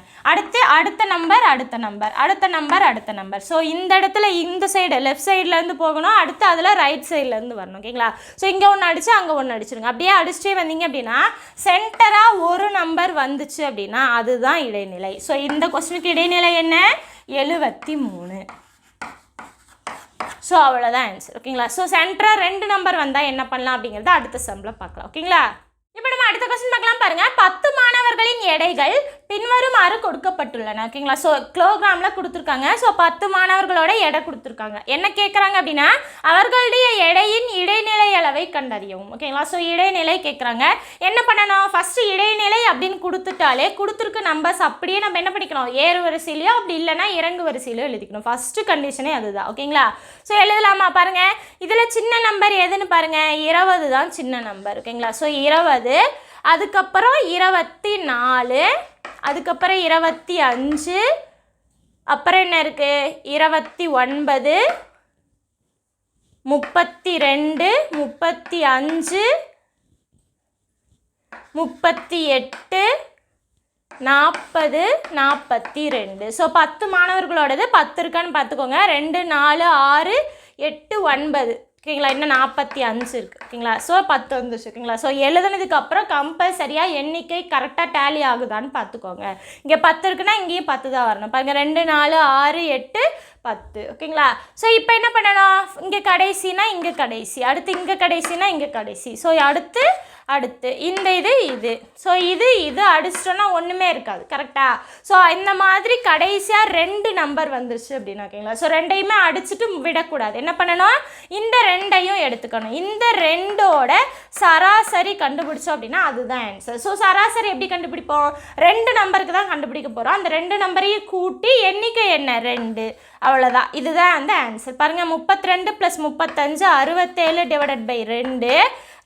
அடுத்த நம்பர் அடுத்த நம்பர் அடுத்த நம்பர் அடுத்த நம்பர். ஸோ இந்த இடத்துல இந்த சைடு லெஃப்ட் சைட்லேருந்து போகணும், அடுத்து அதில் ரைட் சைட்லேருந்து வரணும். ஓகேங்களா? ஸோ இங்கே ஒன்று அடித்து அங்கே ஒன்று அடிச்சிருங்க. அப்படியே அடிச்சுட்டே வந்தீங்க அப்படின்னா சென்டராக ஒரு நம்பர் வந்துச்சு அப்படின்னா அதுதான் இடைநிலை. ஸோ இந்த கொஸ்டினுக்கு இடைநிலை என்ன? 73. ஸோ அவ்வளோதான் ஆன்சர். ஓகேங்களா? ஸோ சென்டராக 2 நம்பர் வந்தால் என்ன பண்ணலாம் அப்படிங்கிறத அடுத்த சம்மில் பார்க்கலாம். ஓகேங்களா? இப்போ நம்ம அடுத்த கொஸ்டின் பார்க்கலாம். பாருங்க, 10 மாணவர்களின் எடைகள் பின்வருமாறு கொடுக்கப்பட்டுள்ளன. ஓகேங்களா? ஸோ கிலோகிராமில் கொடுத்துருக்காங்க. ஸோ 10 மாணவர்களோட எடை கொடுத்துருக்காங்க. என்ன கேட்குறாங்க அப்படின்னா அவர்களுடைய எடையின் இடைநிலை அளவை கண்டறியவும். ஓகேங்களா? ஸோ இடைநிலை கேட்குறாங்க. என்ன பண்ணணும், ஃபஸ்ட்டு இடைநிலை அப்படின்னு கொடுத்துட்டாலே கொடுத்துருக்க நம்பர்ஸ் அப்படியே நம்ம என்ன பண்ணிக்கணும், ஏறு வரிசையிலையோ அப்படி இல்லைன்னா இறங்கு வரிசையிலையோ எழுதிக்கணும். ஃபஸ்ட்டு கண்டிஷனே அதுதான். ஓகேங்களா? ஸோ எழுதலாமா? பாருங்கள், இதில் சின்ன நம்பர் எதுன்னு பாருங்கள், 20 தான் சின்ன நம்பர். ஓகேங்களா? ஸோ 20, அதுக்கப்புறம் 24, அதுக்கப்புறம் 25, அப்புறம் என்ன இருக்குது 29, 32, 35, 38, 40, 42. ஸோ 10 மாணவர்களோடது 10 இருக்கான்னு பார்த்துக்கோங்க. 2 4 6 8 9. ஓகேங்களா? இன்னும் 45 இருக்குது. ஓகேங்களா? ஸோ 10 வந்துச்சு. ஓகேங்களா? ஸோ எழுதுனதுக்கப்புறம் கம்பல்சரியாக எண்ணிக்கை கரெக்டாக டேலி ஆகுதான்னு பார்த்துக்கோங்க. இங்கே 10 இருக்குன்னா இங்கேயும் 10 தான் வரணும். பாருங்கள், 2 4 6 8 10. ஓகேங்களா? ஸோ இப்போ என்ன பண்ணணும், இங்கே கடைசினா இங்கே கடைசி, அடுத்து இங்கே கடைசினா இங்கே கடைசி. ஸோ அடுத்து இந்த இது ஸோ இது அடிச்சிட்டோன்னா ஒன்றுமே இருக்காது. கரெக்டாக? ஸோ இந்த மாதிரி கடைசியாக 2 நம்பர் வந்துருச்சு அப்படின்னா ஓகேங்களா? ஸோ 2யுமே அடிச்சுட்டு விடக்கூடாது. என்ன பண்ணணும், இந்த 2யும் எடுத்துக்கணும். இந்த 2ஓட சராசரி கண்டுபிடிச்சோம் அப்படின்னா அதுதான் ஆன்சர். ஸோ சராசரி எப்படி கண்டுபிடிப்போம், 2 நம்பருக்கு தான் கண்டுபிடிக்க போகிறோம். அந்த 2 நம்பரையும் கூட்டி எண்ணிக்கை என்ன 2, அவ்வளோதான். இதுதான் அந்த ஆன்சர். பாருங்கள், 32 + 35 67 / 2.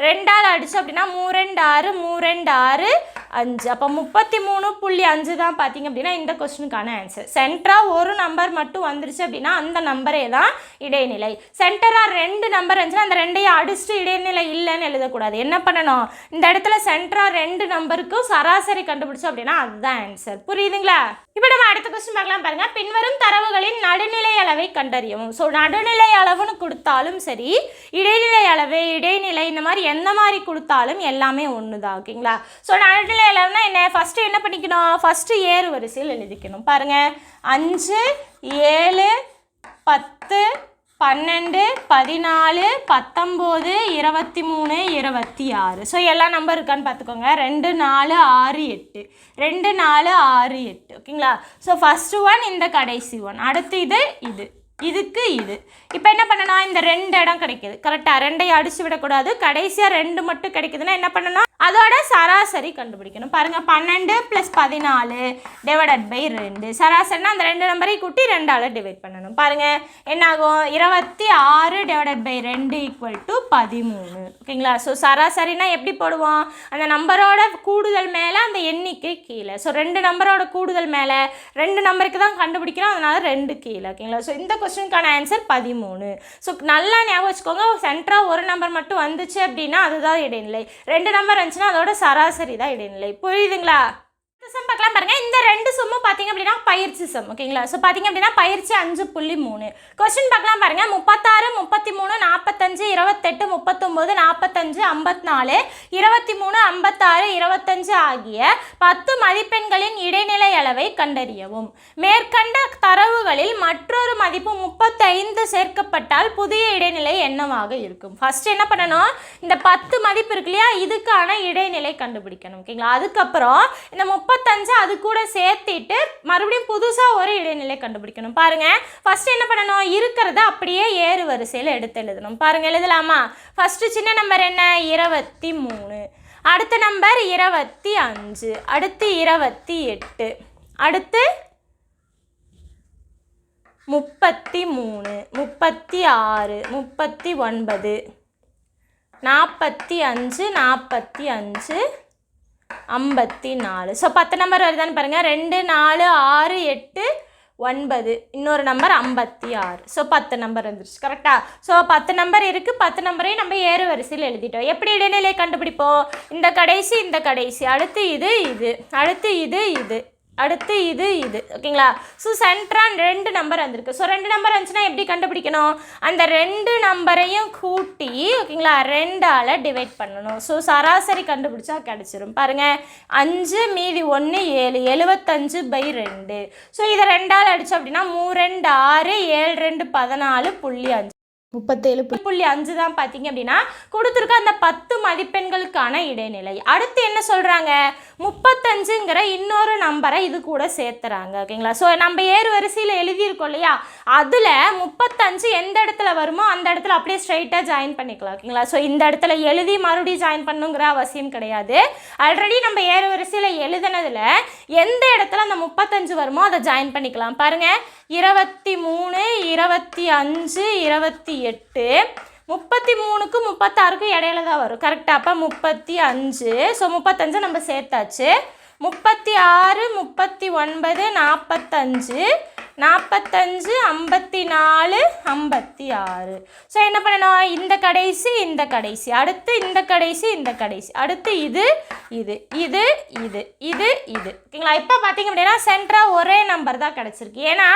2ஆல் அடிச்சு அப்படின்னா 3 2 6 3 2 6 5. அப்போ 33.5 தான் பார்த்தீங்க அப்படின்னா இந்த கொஸ்டினுக்கான ஆன்சர். சென்டராக ஒரு நம்பர் மட்டும் வந்துருச்சு அப்படின்னா அந்த நம்பரே தான் இடைநிலை. சென்டராக 2 நம்பர் இருந்துச்சுன்னா அந்த 2ஐயும் அடிச்சுட்டு இடைநிலை இல்லைன்னு எழுதக்கூடாது. என்ன பண்ணணும், இந்த இடத்துல சென்டராக 2 நம்பருக்கும் சராசரி கண்டுபிடிச்சோம் அப்படின்னா அதுதான் ஆன்சர். புரியுதுங்களா? இப்போ நம்ம அடுத்த கொஸ்டின் பார்க்கலாம். பாருங்க, பின்வரும் தரவுகளின் நடுநிலை அளவை கண்டறியவும். ஸோ நடுநிலை அளவுன்னு கொடுத்தாலும் சரி, இடைநிலை அளவு, இடைநிலை, இந்த மாதிரி எந்த மாதிரி கொடுத்தாலும் எல்லாமே ஒன்று தான். ஓகேங்களா? ஸோ நடுநிலை அளவுனா என்ன, ஃபஸ்ட்டு என்ன பண்ணிக்கணும், ஃபஸ்ட்டு ஏறு வரிசையில் எழுதிக்கணும். பாருங்கள், 5 7 10 12 14 19 23 26. ஸோ எல்லா நம்பர் இருக்கான்னு பார்த்துக்கோங்க. 2 4 6 8 2 4 6 8. ஓகேங்களா? ஸோ ஃபஸ்ட்டு ஒன் இந்த கடைசி ஒன், அடுத்து இதுக்கு இது. இப்போ என்ன பண்ணணும், இந்த 2 இடம் கிடைக்கிது. கரெக்டாக 2ஐயும் அடிச்சு விடக்கூடாது. கடைசியாக 2 மட்டும் கிடைக்குதுன்னா என்ன பண்ணணும், அதோட சராசரி கண்டுபிடிக்கணும். பாருங்கள், 12 + 14 / 2. சராசரினா அந்த 2 நம்பரையும் கூட்டி 2ஆல் டிவைட் பண்ணணும். பாருங்கள், என்னாகும், 26 / 2 = 13. ஓகேங்களா? ஸோ சராசரினா எப்படி போடுவோம், அந்த நம்பரோட கூடுதல் மேலே அந்த எண்ணிக்கை கீழே. ஸோ 2 நம்பரோட கூடுதல் மேலே 2 நம்பருக்கு தான் கண்டுபிடிக்கிறோம், அதனால் 2 கீழே. ஓகேங்களா? ஸோ இந்த கொஸ்டினுக்கான ஆன்சர் 13. ஸோ நல்லா ஞாபகம் வச்சுக்கோங்க, சென்டராக ஒரு நம்பர் மட்டும் வந்துச்சு அப்படின்னா அதுதான் இடைநிலை. 2 நம்பர் வந்துச்சுன்னா அதோட சராசரி தான் இடைநிலை. புரியுதுங்களா? சம் பார்க்கலாம். பாருங்க, இந்த 2 சம்மும் பார்த்தீங்க அப்படின்னா பயிற்சி சம். ஓகேங்களா? ஸோ பார்த்தீங்க அப்படின்னா பயிற்சி 5.3. கொஸ்டின் பார்க்கலாம். பாருங்க, 36 33 45 28 39 45 54 23 56 25 ஆகிய 10 மதிப்பெண்களின் இடைநிலை அளவை கண்டறியவும். மேற்கண்ட தரவுகளில் மற்றொரு மதிப்பு 35 சேர்க்கப்பட்டால் புதிய இடைநிலை என்னவாக இருக்கும்? ஃபர்ஸ்ட் என்ன பண்ணணும், இந்த 10 மதிப்பு இருக்கு இல்லையா, இதுக்கான இடைநிலை கண்டுபிடிக்கணும். ஓகேங்களா? அதுக்கப்புறம் இந்த 35 35 அது கூட சேர்த்திட்டு மறுபடியும் புதுசாக ஒரு இடைநிலை கண்டுபிடிக்கணும். பாருங்கள், ஃபஸ்ட்டு என்ன பண்ணணும், இருக்கிறத அப்படியே ஏறு வரிசையில் எடுத்து எழுதணும். பாருங்கள், எழுதலாமா? ஃபஸ்ட்டு சின்ன நம்பர் என்ன, 23, அடுத்த நம்பர் 25, அடுத்து 28, அடுத்து 33, 36, 39, 45, 45, 54. ஸோ 10 நம்பர் வருதான்னு பாருங்கள். 2, 4, 6, 8, 9, இன்னொரு நம்பர் 56. ஸோ 10 நம்பர் வந்துருச்சு. கரெக்டாக? ஸோ 10 நம்பர் இருக்குது. 10 நம்பரையும் நம்ம ஏறு வரிசையில் எழுதிட்டோம். எப்படி இடைநிலை கண்டுபிடிப்போம்? இந்த கடைசி, இந்த கடைசி, அடுத்து இது, இது, அடுத்து இது, இது, அடுத்து இது, இது. ஓகேங்களா? ஸோ சென்ட்ரான் 2 நம்பர் வந்திருக்கு. ஸோ 2 நம்பர் வந்துச்சுன்னா எப்படி கண்டுபிடிக்கணும்? அந்த 2 நம்பரையும் கூட்டி, ஓகேங்களா, 2ஆல் டிவைட் பண்ணணும். ஸோ சராசரி கண்டுபிடிச்சா கிடச்சிரும். பாருங்கள், 5 மீதி 1 7, 75/2. ஸோ இதை 2ஆல் அடித்தோம் அப்படின்னா 3 2 6, 7 2 14.5, 37.5 தான். பார்த்தீங்க அப்படின்னா கொடுத்துருக்க அந்த 10 மதிப்பெண்களுக்கான இடைநிலை. அடுத்து என்ன சொல்கிறாங்க, 35ங்கிற இன்னொரு நம்பரை இது கூட சேர்த்துறாங்க. ஓகேங்களா? ஸோ நம்ம ஏறு வரிசையில் எழுதியிருக்கோம் இல்லையா, அதில் 35 எந்த இடத்துல வருமோ அந்த இடத்துல அப்படியே ஸ்ட்ரைட்டாக ஜாயின் பண்ணிக்கலாம். ஓகேங்களா? ஸோ இந்த இடத்துல எழுதி மறுபடியும் ஜாயின் பண்ணுங்கிற அவசியம் கிடையாது. ஆல்ரெடி நம்ம ஏறு வரிசையில் எழுதுனதில் எந்த இடத்துல அந்த 35 வருமோ அதை ஜாயின் பண்ணிக்கலாம். பாருங்கள், 23, 25, 28, 33க்கும் 36க்கும் இடையில தான் வரும். கரெக்டாக? அப்போ 35. ஸோ 35 நம்ம சேர்த்தாச்சு. 36, 39, 45, 45, 54, 56. ஸோ என்ன பண்ணணும், இந்த கடைசி, இந்த கடைசி, அடுத்து இந்த கடைசி, இந்த கடைசி, அடுத்து இது, இது, இது, இது, இது, இது. ஓகேங்களா? இப்போ பார்த்தீங்க அப்படின்னா சென்டராக ஒரே நம்பர் தான் கிடச்சிருக்கு. ஏன்னா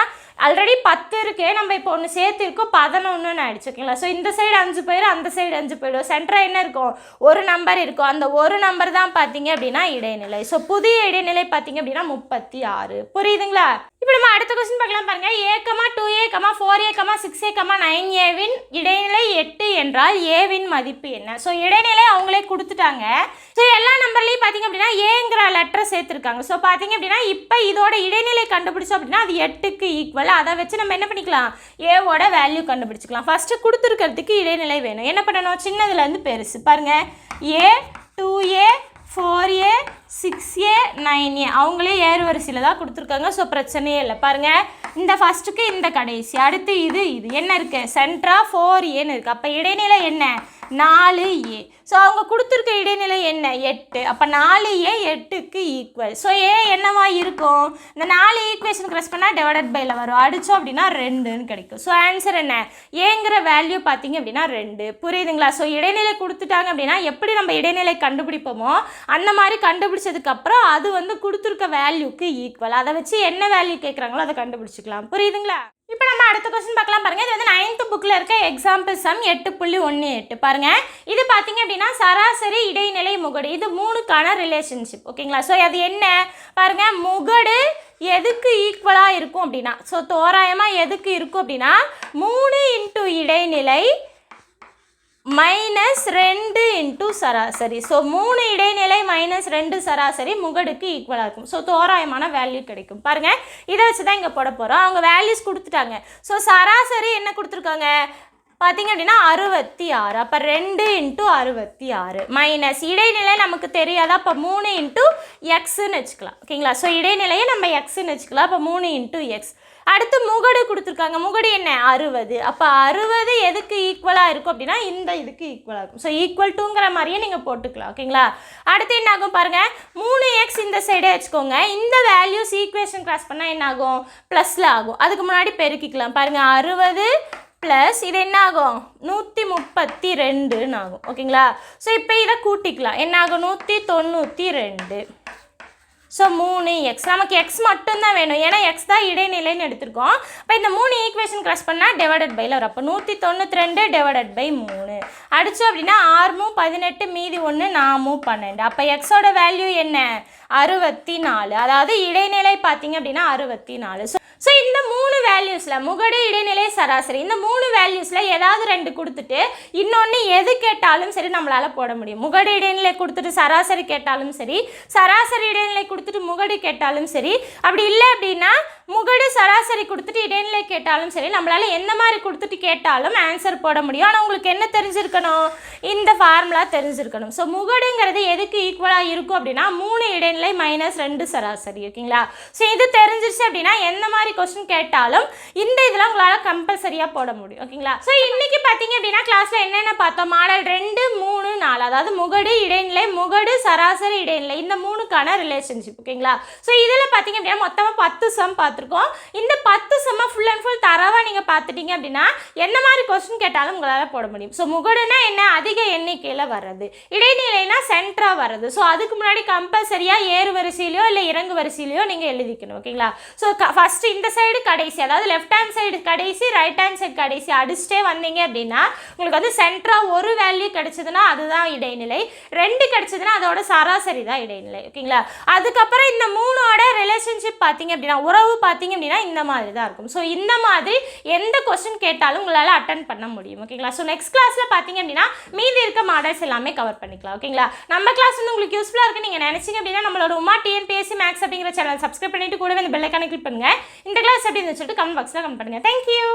ஆல்ரெடி 10 இருக்குது, நம்ம இப்போ ஒன்று சேர்த்துருக்கோம், 11ன்னு ஆயிடுச்சு. ஓகேங்களா? ஸோ இந்த சைடு 5 போயிடும், அந்த சைடு 5 போயிடும். சென்டராக என்ன இருக்கும், ஒரு நம்பர் இருக்கும். அந்த ஒரு நம்பர் தான் பார்த்தீங்க அப்படின்னா இடைநிலை. ஸோ புதிய இடைநிலை பார்த்தீங்க அப்படின்னா 36. புரியுதுங்களா? இப்போ நம்ம அடுத்த கொஸ்டின் பார்க்கலாம். பாருங்க, A, 2A, 4A, 6A, 9Aவின் இடைநிலை 8 என்றால் ஏவின் மதிப்பு என்ன? ஸோ இடைநிலை அவங்களே கொடுத்துட்டாங்க. ஸோ எல்லா நம்பர்லையும் பார்த்தீங்க அப்படின்னா ஏங்கிற லெட்டரை சேர்த்துருக்காங்க. ஸோ பார்த்தீங்க அப்படின்னா இப்போ இதோட இடைநிலை கண்டுபிடிச்சோம் அப்படின்னா அது 8க்கு ஈக்குவல். அதை வச்சு நம்ம என்ன பண்ணிக்கலாம், ஏவோட வேல்யூ கண்டுபிடிச்சிக்கலாம். ஃபஸ்ட்டு கொடுத்துருக்கிறதுக்கு இடைநிலை வேணும். என்ன பண்ணணும், சின்னதுலேருந்து பெருசு. பாருங்கள், A, 2A, 4A, 6A, 9A அவங்களே ஏறு வரிசையில் தான் கொடுத்துருக்காங்க. ஸோ பிரச்சனையே இல்லை. பாருங்கள், இந்த ஃபஸ்ட்டுக்கு இந்த கடைசி, அடுத்து இது, இது என்ன இருக்குது, சென்ட்ரா 4Aன்னு இருக்குது. அப்போ இடைநிலை என்ன, 4A. ஸோ அவங்க கொடுத்துருக்க இடைநிலை என்ன, 8. அப்போ 4A 8க்கு ஈக்குவல். ஸோ ஏ என்னவா இருக்கும், இந்த 4 ஈக்குவேஷன் கிராஸ் பண்ணால் டிவைடட் பையில் வரும். அடித்தோம் அப்படின்னா 2ன்னு கிடைக்கும். ஸோ ஆன்சர் என்ன, ஏங்கிற வேல்யூ பார்த்தீங்க அப்படின்னா 2. புரியுதுங்களா? ஸோ இடைநிலை கொடுத்துட்டாங்க அப்படின்னா எப்படி நம்ம இடைநிலை கண்டுபிடிப்போமோ அந்த மாதிரி கண்டுபிடிச்சதுக்கப்புறம் அது வந்து கொடுத்துருக்க வேல்யூக்கு ஈக்குவல். அதை வச்சு என்ன வேல்யூ கேட்குறாங்களோ அதை கண்டுபிடிச்சிக்கலாம். புரியுதுங்களா? இப்போ நம்ம அடுத்த கொஸ்டின் பார்க்கலாம். பாருங்கள், இது வந்து 9th புக்கில் இருக்க எக்ஸாம்பிள் சம் 8.18. பாருங்கள், இது பார்த்தீங்க அப்படின்னா சராசரி இடைநிலை முகடு. இது 3க்கான ரிலேஷன்ஷிப். ஓகேங்களா? ஸோ அது என்ன பாருங்கள், முகடு எதுக்கு ஈக்குவலாக இருக்கும் அப்படின்னா, ஸோ தோராயமாக எதுக்கு இருக்கும் அப்படின்னா 3 × இடைநிலை -2 × சராசரி. ஸோ 3 இடைநிலை -2 சராசரி முகடுக்கு ஈக்குவலாக இருக்கும். ஸோ தோராயமான வேல்யூ கிடைக்கும். பாருங்கள், இதை வச்சு தான் இங்கே போட போகிறோம். அவங்க வேல்யூஸ் கொடுத்துட்டாங்க. ஸோ சராசரி என்ன கொடுத்துருக்காங்க பார்த்தீங்க அப்படின்னா 66. அப்போ 2 × 66 மைனஸ் இடைநிலை நமக்கு தெரியாதா, அப்போ 3 × xன்னு வச்சுக்கலாம். ஓகேங்களா? ஸோ இடைநிலையை நம்ம xன்னு வச்சுக்கலாம். அப்போ 3 × x. அடுத்து முகடு கொடுத்துருக்காங்க. முகடு என்ன, 60. அப்போ 60 எதுக்கு ஈக்குவலாக இருக்கும் அப்படின்னா இந்த இதுக்கு ஈக்குவலாக இருக்கும். ஸோ ஈக்குவல் டுங்கிற மாதிரியே நீங்கள் போட்டுக்கலாம். ஓகேங்களா? அடுத்து என்ன ஆகும் பாருங்கள், 3x இந்த சைடே வச்சுக்கோங்க. இந்த வேல்யூஸ் ஈக்குவேஷன் கிராஸ் பண்ணால் என்ன ஆகும், ப்ளஸில் ஆகும். அதுக்கு முன்னாடி பெருக்கிக்கலாம். பாருங்கள், 60 ப்ளஸ் இது என்ன ஆகும், 132ன்னு ஆகும். ஓகேங்களா? ஸோ இப்போ இதை கூட்டிக்கலாம். என்ன ஆகும், 192. ஸோ 3x, நமக்கு x மட்டும்தான் வேணும். ஏன்னா x தான் இடைநிலைன்னு எடுத்திருக்கோம். இப்போ இந்த 3 ஈக்குவேஷன் கிராஸ் பண்ணால் டிவைடட் பையில் வரும். அப்போ 192 டிவைடட் பை 3 அடித்தோம் அப்படின்னா 6 18 மீதி 1 4 12. அப்போ எக்ஸோட வேல்யூ என்ன, 64. அதாவது இடைநிலை பார்த்தீங்க அப்படின்னா 64. ஸோ இந்த 3 வேல்யூஸில் முகடு, இடைநிலை, சராசரி, இந்த 3 வேல்யூஸில் ஏதாவது 2 கொடுத்துட்டு இன்னொன்று எது கேட்டாலும் சரி நம்மளால் போட முடியும். முகடு இடைநிலை கொடுத்துட்டு சராசரி கேட்டாலும் சரி, சராசரி இடைநிலை கொடுத்துட்டு முகடு கேட்டாலும் சரி, அப்படி இல்லை அப்படின்னா முகடு சராசரி கொடுத்துட்டு இடைநிலை கேட்டாலும் சரி, நம்மளால் எந்த மாதிரி கொடுத்துட்டு கேட்டாலும் ஆன்சர் போட முடியும். ஆனால் உங்களுக்கு என்ன தெரிஞ்சிருக்கணும்? இந்த ஃபார்முலா தெரிஞ்சிருக்கணும். ஸோ முகடுங்கிறது எதுக்கு ஈக்குவலாக இருக்கும் அப்படின்னா 3 இடைநிலை -2 சராசரி. ஓகேங்களா? ஸோ இது தெரிஞ்சிருச்சு அப்படின்னா எந்த மாதிரி கொஸ்டின் கேட்டாலும் இந்த இதெல்லாம் உங்களால் கம்பல்சரியாக போட முடியும். ஓகேங்களா? ஸோ இன்னைக்கு பார்த்தீங்க அப்படின்னா கிளாஸில் என்னென்ன பார்த்தோம்? மாடல் 2, 3, 4, அதாவது முகடு, இடைநிலை, முகடு, சராசரி, இடைநிலை, இந்த 3க்கான ரிலேஷன்ஷிப். ஓகேங்களா? ஸோ இதில் பார்த்தீங்க அப்படின்னா மொத்தமாக 10 சம் பார்த்துருக்கோம். இந்த 10 சம்மை ஃபுல் அண்ட் ஃபுல் தரவாக நீங்கள் பார்த்துட்டீங்க அப்படின்னா என்ன மாதிரி கொஸ்டின் கேட்டாலும் உங்களால் போட முடியும். ஸோ முகடுனா என்ன? அதிக எண்ணிக்கையில் வர்றது. இடைநிலைனா சென்டராக வர்றது. ஸோ அதுக்கு முன்னாடி கம்பல்சரியாக ஏறு வரிசையிலையோ இல்லை இறங்கு வரிசையிலையோ நீங்கள் எழுதிக்கணும். ஓகேங்களா? ஸோ ஃபஸ்ட்டு இந்த சைடு கடைசி, அதாவது லெஃப்ட் ஹேண்ட் சைடு கடைசி, ரைட் ஹேண்ட் சைடு கடைசி அடிச்சுட்டே வந்தீங்க அப்படின்னா உங்களுக்கு வந்து சென்டராக ஒரு வேல்யூ கிடைச்சதுன்னா அதுதான் இடைநிலை, 2 கிடைச்சதுன்னா அதோட சராசரி தான் இடைநிலை. ஓகேங்களா? அதுக்கப்புறம் இந்த 3ஓட ரிலேஷன்ஷிப் பார்த்தீங்க அப்படின்னா உறவு பார்த்தீங்க அப்படின்னா இந்த மாதிரி தான் இருக்கும். ஸோ இந்த மாதிரி எந்த கொஸ்டின் கேட்டாலும் உங்களால் அட்டன் பண்ண முடியும். ஓகேங்களா? ஸோ நெக்ஸ்ட் கிளாஸில் பார்த்தீங்க அப்படின்னா மீதி இருக்க மாடல்ஸ் எல்லாமே கவர் பண்ணிக்கலாம். ஓகேங்களா? நம்ம கிளாஸ் வந்து உங்களுக்கு யூஸ்ஃபுல்லாக இருக்குன்னு நீங்கள் நினச்சிங்க அப்படின்னா நம்மளோட உமா டிஎன்பிஎஸ்சி மேக்ஸ் அப்படிங்கிற சேனல் சப்ஸ்கிரைப் பண்ணிட்டு கூடவே இந்த பெல் ஐக்கானை கிளிக் பண்ணுங்கள். இந்த கிளாஸ் எப்படி இருந்துச்சு சொல்லிட்டு கமெண்ட் பாக்ஸில் கமெண்ட் பண்ணுங்கள். தேங்க்யூ.